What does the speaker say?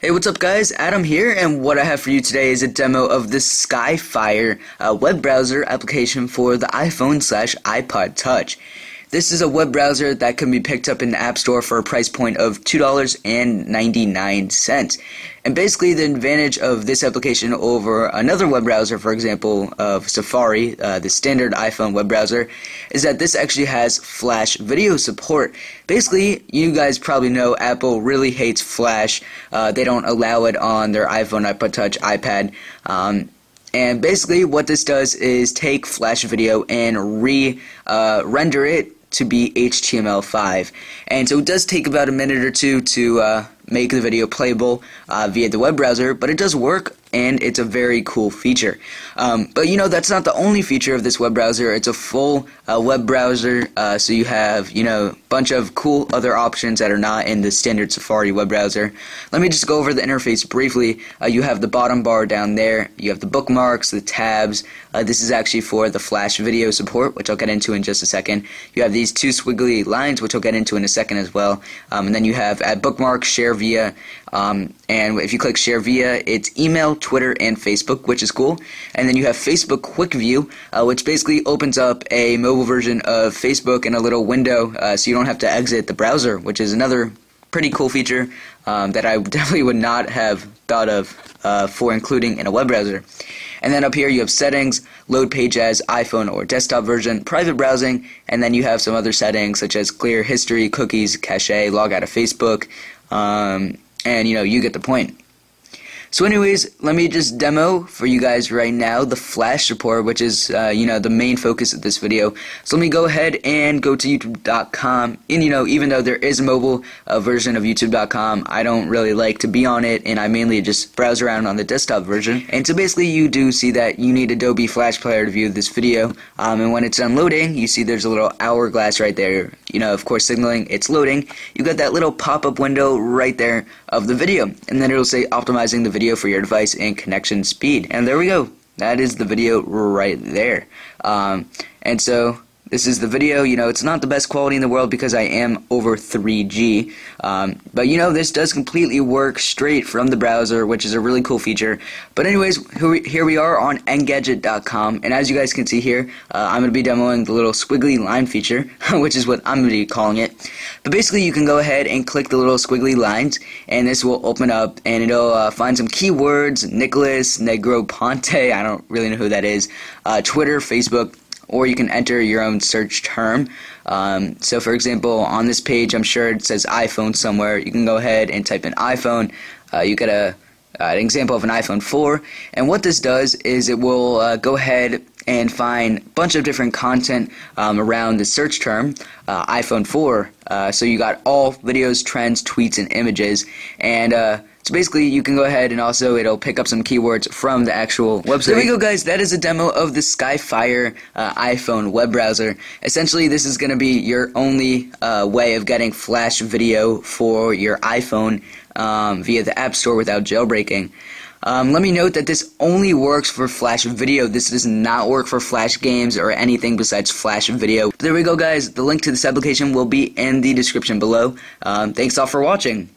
Hey, what's up guys? Adam here, and what I have for you today is a demo of the Skyfire web browser application for the iPhone/iPod Touch. This is a web browser that can be picked up in the App Store for a price point of $2.99. And basically the advantage of this application over another web browser, for example, of Safari, the standard iPhone web browser, is that this actually has Flash video support. Basically, you guys probably know Apple really hates Flash. They don't allow it on their iPhone, iPod Touch, iPad. And basically what this does is take Flash video and render it to be HTML5. And so it does take about a minute or two to make the video playable via the web browser, but it does work, and it's a very cool feature. But you know, that's not the only feature of this web browser. It's a full web browser, so you have, you know, a bunch of cool other options that are not in the standard Safari web browser. Let me just go over the interface briefly. You have the bottom bar down there, you have the bookmarks, the tabs. This is actually for the Flash video support, which I'll get into in just a second. You have these two squiggly lines, which I'll get into in a second as well. And then you have add bookmarks, share via, and if you click share via, it's email, Twitter, and Facebook, which is cool. And then you have Facebook Quick View, which basically opens up a mobile version of Facebook in a little window, so you don't have to exit the browser, which is another pretty cool feature that I definitely would not have thought of for including in a web browser. And then up here you have settings, load page as iPhone or desktop version, private browsing, and then you have some other settings such as clear history, cookies, cache, log out of Facebook, and you know, you get the point. So anyways, let me just demo for you guys right now the Flash support, which is, you know, the main focus of this video. So let me go ahead and go to YouTube.com, and you know, even though there is a mobile version of YouTube.com, I don't really like to be on it, and I mainly just browse around on the desktop version. And so basically you do see that you need Adobe Flash Player to view this video, and when it's done loading, you see there's a little hourglass right there, you know, of course signaling it's loading. You got that little pop-up window right there of the video, and then it'll say optimizing the video for your device and connection speed, and there we go. That is the video right there. And so this is the video. You know, it's not the best quality in the world because I am over 3G, but you know, this does completely work straight from the browser, which is a really cool feature. But anyways, here we are on Engadget.com, and as you guys can see here, I'm going to be demoing the little squiggly line feature, which is what I'm going to be calling it. But basically you can go ahead and click the little squiggly lines, and this will open up, and it'll find some keywords: Nicholas, Negroponte, I don't really know who that is, Twitter, Facebook, or you can enter your own search term. So for example, on this page, I'm sure it says iPhone somewhere. You can go ahead and type in iPhone. You get an example of an iPhone 4, and what this does is it will go ahead and find a bunch of different content around the search term iPhone 4. So you got all videos, trends, tweets, and images, and so basically you can go ahead and also it'll pick up some keywords from the actual website. There we go guys, that is a demo of the Skyfire iPhone web browser. Essentially this is going to be your only way of getting Flash video for your iPhone via the App Store without jailbreaking. Let me note that this only works for Flash video. This does not work for Flash games or anything besides Flash video. But there we go guys, the link to this application will be in the description below. Thanks all for watching.